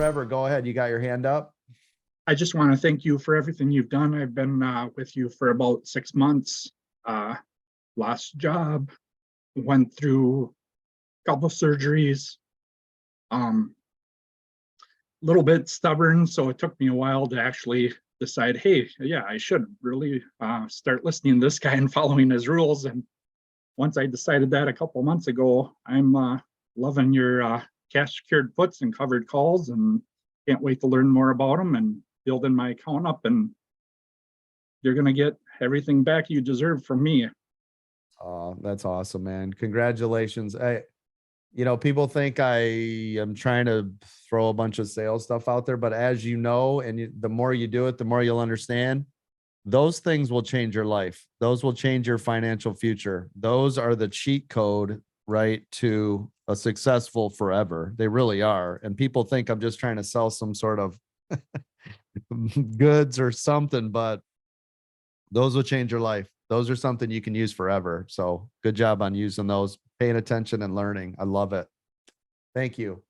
Trevor, go ahead. You got your hand up? I just want to thank you for everything you've done. I've been with you for about 6 months. Lost job, went through a couple surgeries. Little bit stubborn, so it took me a while to actually decide, hey, yeah, I should really start listening to this guy and following his rules. And once I decided that a couple months ago, I'm loving your cash secured puts and covered calls, and can't wait to learn more about them and building my account up. And you're going to get everything back you deserve from me. Oh, that's awesome, man. Congratulations. People think I am trying to throw a bunch of sales stuff out there, but as you know, the more you do it, the more you'll understand. Those things will change your life. Those will change your financial future. Those are the cheat code, right, to a successful forever. They really are. And people think I'm just trying to sell some sort of goods or something, but those will change your life. Those are something you can use forever. So good job on using those, paying attention and learning. I love it. Thank you.